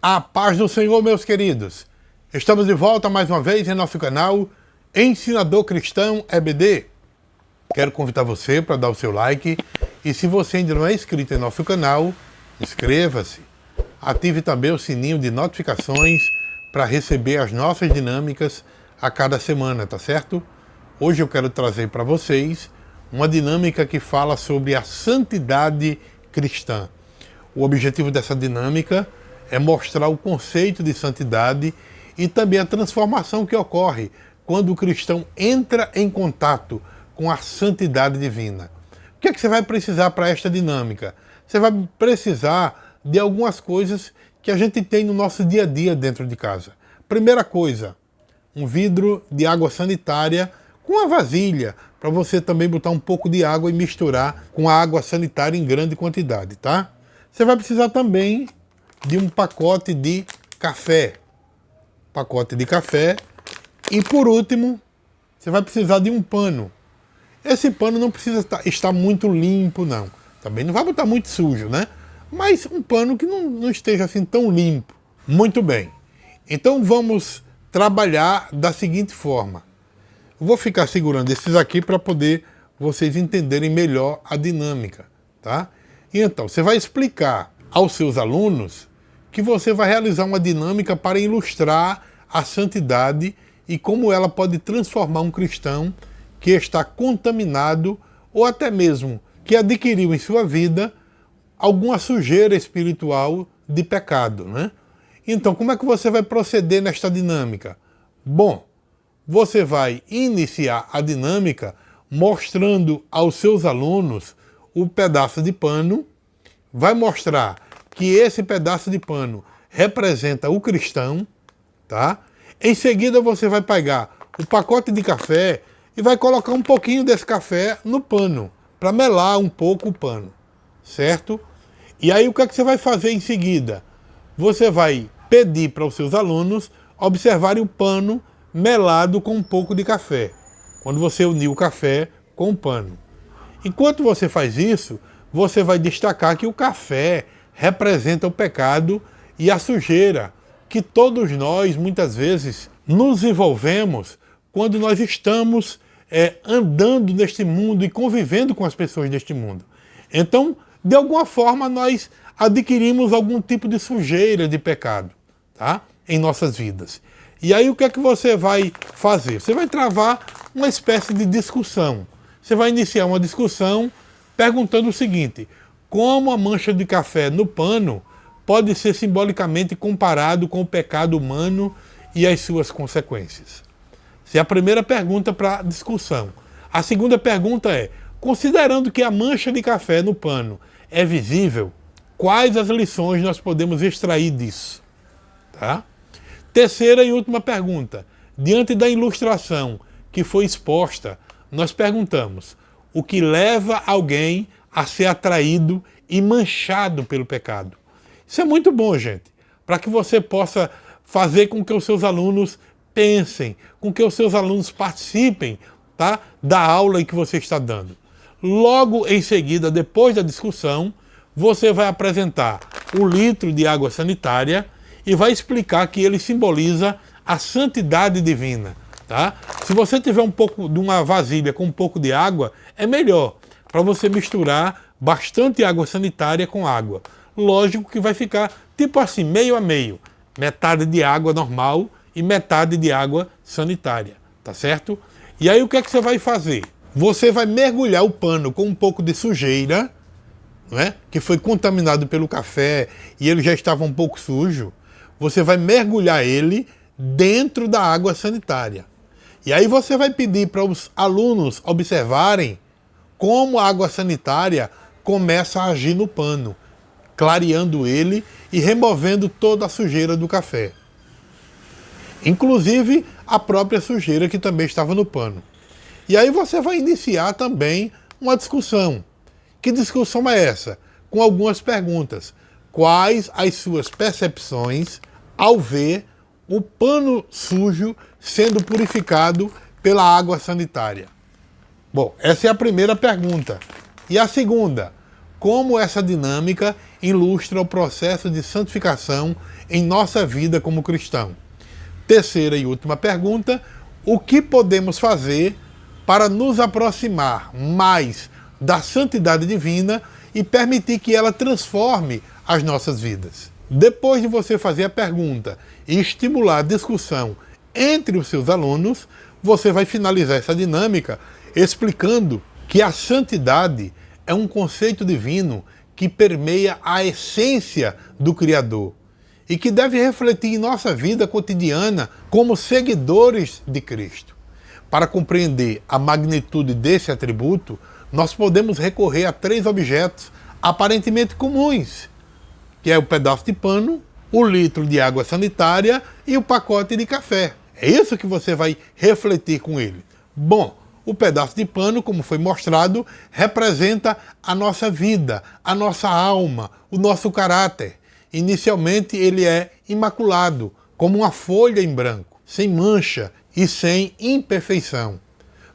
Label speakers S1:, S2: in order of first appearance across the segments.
S1: A paz do Senhor, meus queridos. Estamos de volta mais uma vez em nosso canal Ensinador Cristão EBD. Quero convidar você para dar o seu like e se você ainda não é inscrito em nosso canal, inscreva-se. Ative também o sininho de notificações para receber as nossas dinâmicas a cada semana, tá certo? Hoje eu quero trazer para vocês uma dinâmica que fala sobre a santidade cristã. O objetivo dessa dinâmica é mostrar o conceito de santidade e também a transformação que ocorre quando o cristão entra em contato com a santidade divina. O que é que você vai precisar para esta dinâmica? Você vai precisar de algumas coisas que a gente tem no nosso dia a dia dentro de casa. Primeira coisa, um vidro de água sanitária com uma vasilha, para você também botar um pouco de água e misturar com a água sanitária em grande quantidade, tá? Você vai precisar também de um pacote de café. E por último, você vai precisar de um pano. Esse pano não precisa estar muito limpo, não. Também não vai botar muito sujo, né? Mas um pano que não esteja assim tão limpo. Muito bem. Então vamos trabalhar da seguinte forma. Eu vou ficar segurando esses aqui para poder vocês entenderem melhor a dinâmica, tá? E então, você vai explicar aos seus alunos que você vai realizar uma dinâmica para ilustrar a santidade e como ela pode transformar um cristão que está contaminado ou até mesmo que adquiriu em sua vida alguma sujeira espiritual de pecado, né? Então, como é que você vai proceder nesta dinâmica? Bom, você vai iniciar a dinâmica mostrando aos seus alunos o pedaço de pano, vai mostrar que esse pedaço de pano representa o cristão, tá? Em seguida você vai pegar o pacote de café e vai colocar um pouquinho desse café no pano, para melar um pouco o pano, certo? E aí o que é que você vai fazer em seguida? Você vai pedir para os seus alunos observarem o pano melado com um pouco de café, quando você unir o café com o pano. Enquanto você faz isso, você vai destacar que o café representa o pecado e a sujeira que todos nós, muitas vezes, nos envolvemos quando nós estamos andando neste mundo e convivendo com as pessoas deste mundo. Então, de alguma forma, nós adquirimos algum tipo de sujeira de pecado, tá? Em nossas vidas. E aí o que é que você vai fazer? Você vai travar uma espécie de discussão. Você vai iniciar uma discussão perguntando o seguinte: como a mancha de café no pano pode ser simbolicamente comparado com o pecado humano e as suas consequências? Essa é a primeira pergunta para a discussão. A segunda pergunta é: considerando que a mancha de café no pano é visível, quais as lições nós podemos extrair disso? Tá? Terceira e última pergunta. Diante da ilustração que foi exposta, nós perguntamos: o que leva alguém a ser atraído e manchado pelo pecado? Isso é muito bom, gente, para que você possa fazer com que os seus alunos pensem, com que os seus alunos participem, tá, da aula que você está dando. Logo em seguida, depois da discussão, você vai apresentar o litro de água sanitária e vai explicar que ele simboliza a santidade divina, tá? Se você tiver um pouco de uma vasilha com um pouco de água, é melhor, para você misturar bastante água sanitária com água. Lógico que vai ficar tipo assim, meio a meio, metade de água normal e metade de água sanitária, tá certo? E aí o que é que você vai fazer? Você vai mergulhar o pano com um pouco de sujeira, não é? Que foi contaminado pelo café e ele já estava um pouco sujo. Você vai mergulhar ele dentro da água sanitária. E aí você vai pedir para os alunos observarem como a água sanitária começa a agir no pano, clareando ele e removendo toda a sujeira do café. Inclusive a própria sujeira que também estava no pano. E aí você vai iniciar também uma discussão. Que discussão é essa? Com algumas perguntas. Quais as suas percepções ao ver o pano sujo sendo purificado pela água sanitária? Bom, essa é a primeira pergunta. E a segunda: como essa dinâmica ilustra o processo de santificação em nossa vida como cristão. Terceira e última pergunta: o que podemos fazer para nos aproximar mais da santidade divina e permitir que ela transforme as nossas vidas? Depois de você fazer a pergunta e estimular a discussão entre os seus alunos, você vai finalizar essa dinâmica explicando que a santidade é um conceito divino que permeia a essência do Criador e que deve refletir em nossa vida cotidiana como seguidores de Cristo. Para compreender a magnitude desse atributo, nós podemos recorrer a 3 objetos aparentemente comuns, que é o pedaço de pano, o litro de água sanitária e o pacote de café. É isso que você vai refletir com ele. Bom, o pedaço de pano, como foi mostrado, representa a nossa vida, a nossa alma, o nosso caráter. Inicialmente ele é imaculado, como uma folha em branco, sem mancha e sem imperfeição.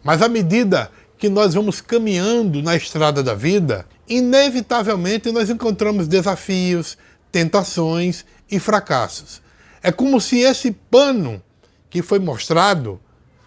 S1: Mas à medida que nós vamos caminhando na estrada da vida, inevitavelmente nós encontramos desafios, tentações e fracassos. É como se esse pano que foi mostrado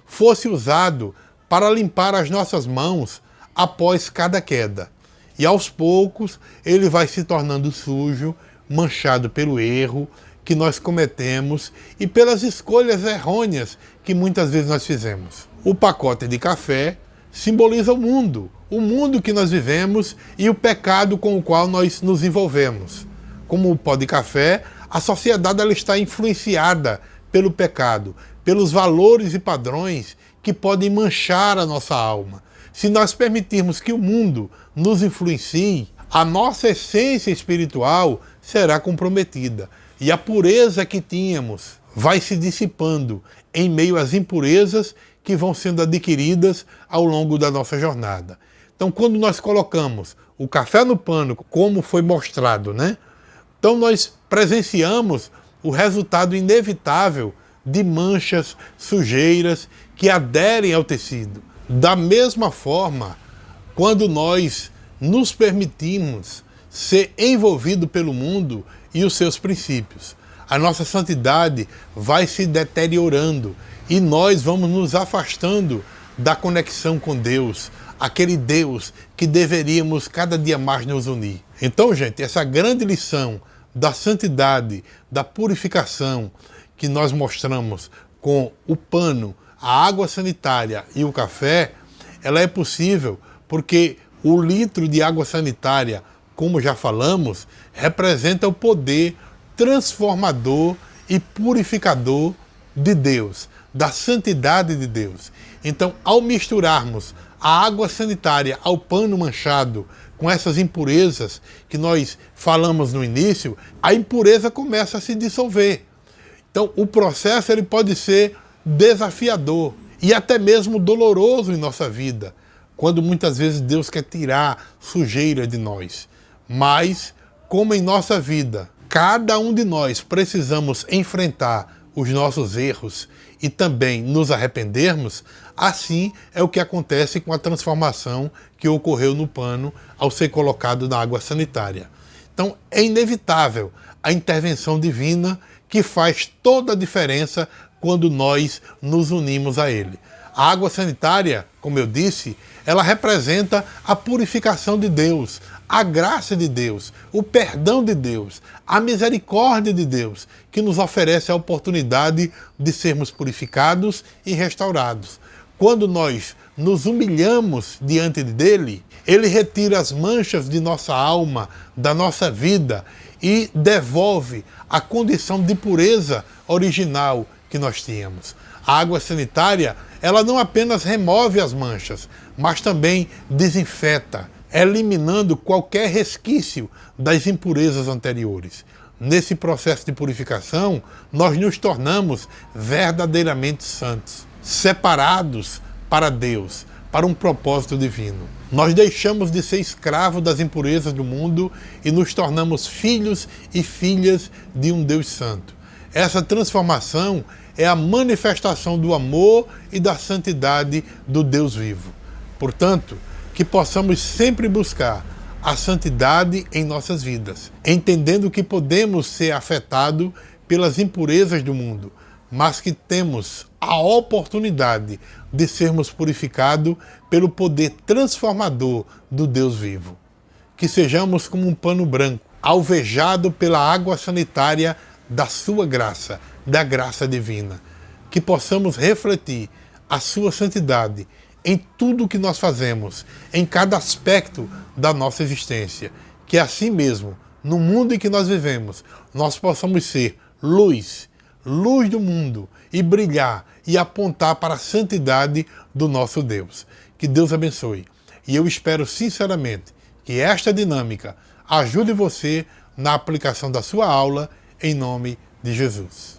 S1: fosse usado para limpar as nossas mãos após cada queda. E aos poucos ele vai se tornando sujo, manchado pelo erro que nós cometemos e pelas escolhas errôneas que muitas vezes nós fizemos. O pacote de café simboliza o mundo que nós vivemos e o pecado com o qual nós nos envolvemos. Como o pó de café, a sociedade ela está influenciada pelo pecado, pelos valores e padrões que podem manchar a nossa alma. Se nós permitirmos que o mundo nos influencie, a nossa essência espiritual será comprometida e a pureza que tínhamos vai se dissipando em meio às impurezas que vão sendo adquiridas ao longo da nossa jornada. Então, quando nós colocamos o café no pano, como foi mostrado, então nós presenciamos o resultado inevitável de manchas, sujeiras que aderem ao tecido. Da mesma forma, quando nós nos permitimos ser envolvidos pelo mundo e os seus princípios, a nossa santidade vai se deteriorando e nós vamos nos afastando da conexão com Deus, aquele Deus que deveríamos cada dia mais nos unir. Então, gente, essa grande lição da santidade, da purificação que nós mostramos com o pano, a água sanitária e o café, ela é possível porque o litro de água sanitária, como já falamos, representa o poder transformador e purificador de Deus, da santidade de Deus. Então, ao misturarmos a água sanitária ao pano manchado com essas impurezas que nós falamos no início, a impureza começa a se dissolver. Então, o processo ele pode ser desafiador e até mesmo doloroso em nossa vida, quando muitas vezes Deus quer tirar sujeira de nós. Mas, como em nossa vida, cada um de nós precisamos enfrentar os nossos erros e também nos arrependermos, assim é o que acontece com a transformação que ocorreu no pano ao ser colocado na água sanitária. Então, é inevitável a intervenção divina que faz toda a diferença quando nós nos unimos a Ele. A água sanitária, como eu disse, ela representa a purificação de Deus, a graça de Deus, o perdão de Deus, a misericórdia de Deus, que nos oferece a oportunidade de sermos purificados e restaurados. Quando nós nos humilhamos diante dele, ele retira as manchas de nossa alma, da nossa vida e devolve a condição de pureza original que nós tínhamos. A água sanitária, ela não apenas remove as manchas, mas também desinfeta, eliminando qualquer resquício das impurezas anteriores. Nesse processo de purificação, nós nos tornamos verdadeiramente santos, separados para Deus, para um propósito divino. Nós deixamos de ser escravos das impurezas do mundo e nos tornamos filhos e filhas de um Deus santo. Essa transformação é a manifestação do amor e da santidade do Deus vivo. Portanto, que possamos sempre buscar a santidade em nossas vidas, entendendo que podemos ser afetados pelas impurezas do mundo, mas que temos a oportunidade de sermos purificados pelo poder transformador do Deus vivo. Que sejamos como um pano branco, alvejado pela água sanitária da sua graça, da graça divina. Que possamos refletir a sua santidade em tudo o que nós fazemos, em cada aspecto da nossa existência. Que assim mesmo, no mundo em que nós vivemos, nós possamos ser luz do mundo e brilhar e apontar para a santidade do nosso Deus. Que Deus abençoe. E eu espero sinceramente que esta dinâmica ajude você na aplicação da sua aula, em nome de Jesus.